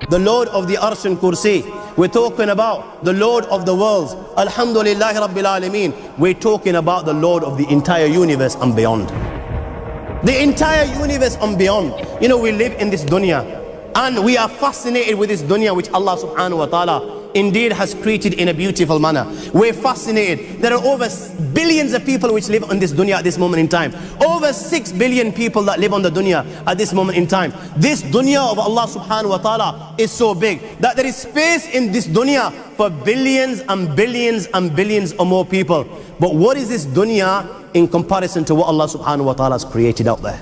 the Lord of the Arsh and Kursiy. We're talking about the Lord of the worlds. Alhamdulillah Rabbil Alameen. We're talking about the Lord of the entire universe and beyond. The entire universe and beyond. You know, we live in this dunya and we are fascinated with this dunya which Allah subhanahu wa ta'ala indeed has created in a beautiful manner. We're fascinated. There are over billions of people which live on this dunya at this moment in time. Over 6 billion people that live on the dunya at this moment in time. This dunya of Allah subhanahu wa ta'ala is so big that there is space in this dunya for billions and billions and billions or more people. But what is this dunya in comparison to what Allah subhanahu wa ta'ala has created out there?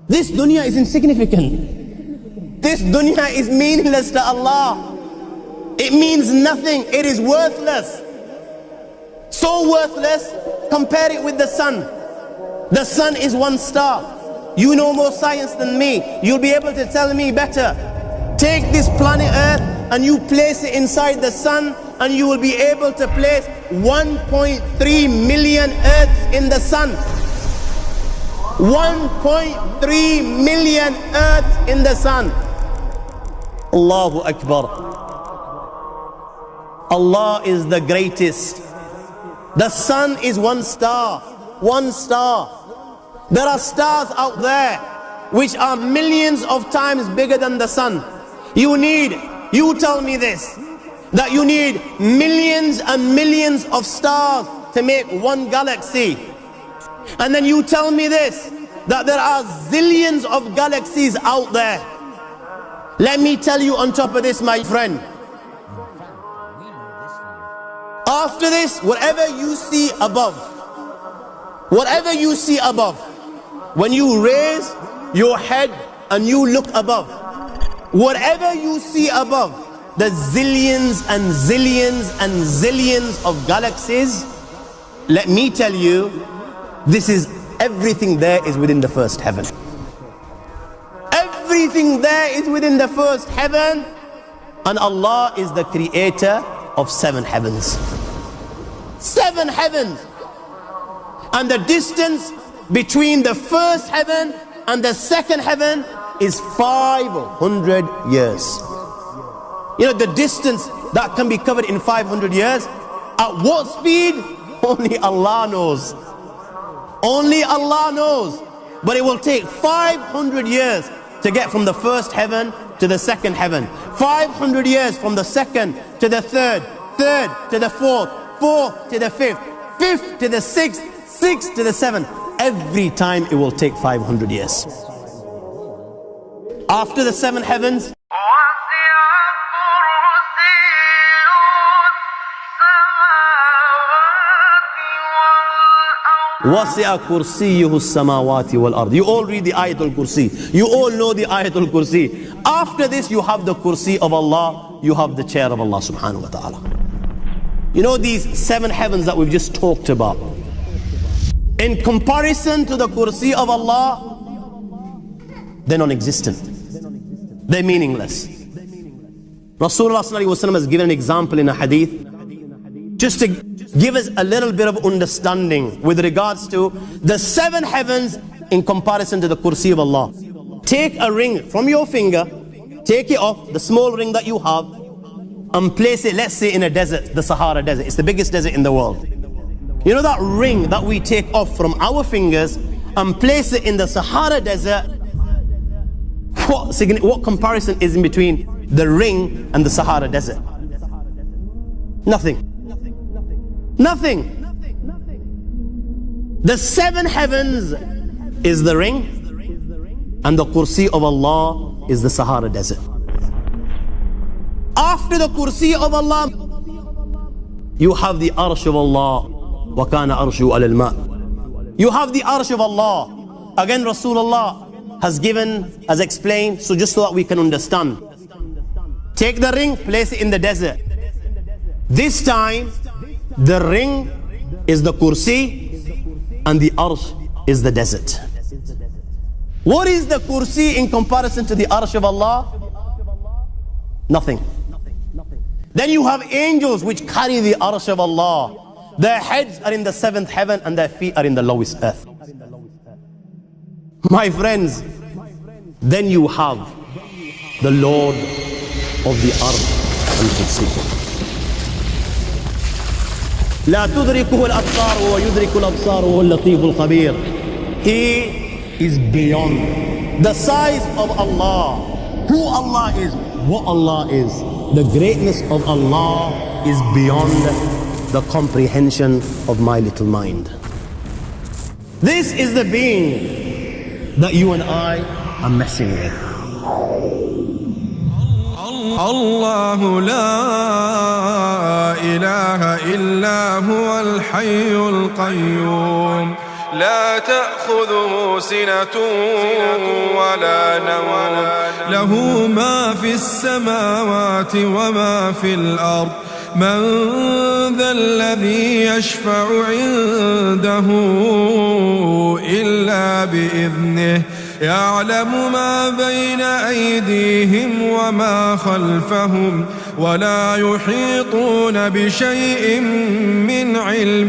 This dunya is insignificant. This dunya is meaningless to Allah. It means nothing. It is worthless. So worthless, compare it with the sun. The sun is one star. You know more science than me. You'll be able to tell me better. Take this planet Earth and you place it inside the sun and you will be able to place 1.3 million Earths in the sun. 1.3 million Earths in the sun. Allahu Akbar. Allah is the greatest. The sun is one star. One star. There are stars out there which are millions of times bigger than the sun. You tell me this, that you need millions and millions of stars to make one galaxy. And then you tell me this, that there are zillions of galaxies out there. Let me tell you on top of this, my friend, after this, whatever you see above, when you raise your head and you look above, whatever you see above, the zillions and zillions and zillions of galaxies, let me tell you, this is everything there is within the first heaven. Everything there is within the first heaven, and Allah is the creator of 7 heavens. 7 heavens. And the distance between the first heaven and the second heaven is 500 years. You know, the distance that can be covered in 500 years, at what speed? Only Allah knows. Only Allah knows. But it will take 500 years to get from the first heaven to the second heaven. 500 years from the second to the third, third to the fourth, fourth to the fifth, fifth to the sixth, sixth to the seventh. Every time it will take 500 years. After the 7 heavens, وَسِعَ كُرْسِيُّهُ السَّمَاوَاتِ وَالْأَرْضِ. You all read the Ayatul Kursi. You all know the Ayatul Kursi. After this you have the Kursi of Allah. You have the chair of Allah subhanahu wa ta'ala. You know these 7 heavens that we've just talked about, in comparison to the Kursi of Allah, they're non-existent. They're meaningless. Rasulullah sallallahu alaihi wasallam has given an example in a hadith just to give us a little bit of understanding with regards to the 7 heavens in comparison to the Kursi of Allah. Take a ring from your finger, take it off, the small ring that you have, and place it, let's say, in a desert, the Sahara Desert. It's the biggest desert in the world. You know that ring that we take off from our fingers and place it in the Sahara Desert? What comparison is in between the ring and the Sahara Desert? Nothing. Nothing. The 7 heavens is the ring, and the Kursi of Allah is the Sahara Desert. After the Kursi of Allah, you have the Arsh of Allah. وَكَانَ أَرْشُهُ عَلَى الْمَاءِ. You have the Arsh of Allah. Again, Rasulullah has explained, so just so that we can understand. Take the ring, place it in the desert. This time, the ring is the Kursi and the Arsh is the desert. What is the Kursi in comparison to the Arsh of Allah? Nothing. Then you have angels which carry the Arsh of Allah. Their heads are in the 7th heaven and their feet are in the lowest earth. My friends, then you have the Lord of the Arsh and Kursiy. لا تدركه الأبصار وهو يدرك الأبصار وهو اللطيف الخبير. He is beyond the size of Allah, who Allah is, what Allah is. The greatness of Allah is beyond the comprehension of my little mind. This is the being that you and I are messing with. الله لا إله إلا هو الحي القيوم لا تأخذه سنة ولا نوم له ما في السماوات وما في الأرض من ذا الذي يشفع عنده إلا بإذنه يعلم ما بين أيديهم وما خلفهم ولا يحيطون بشيء من علمه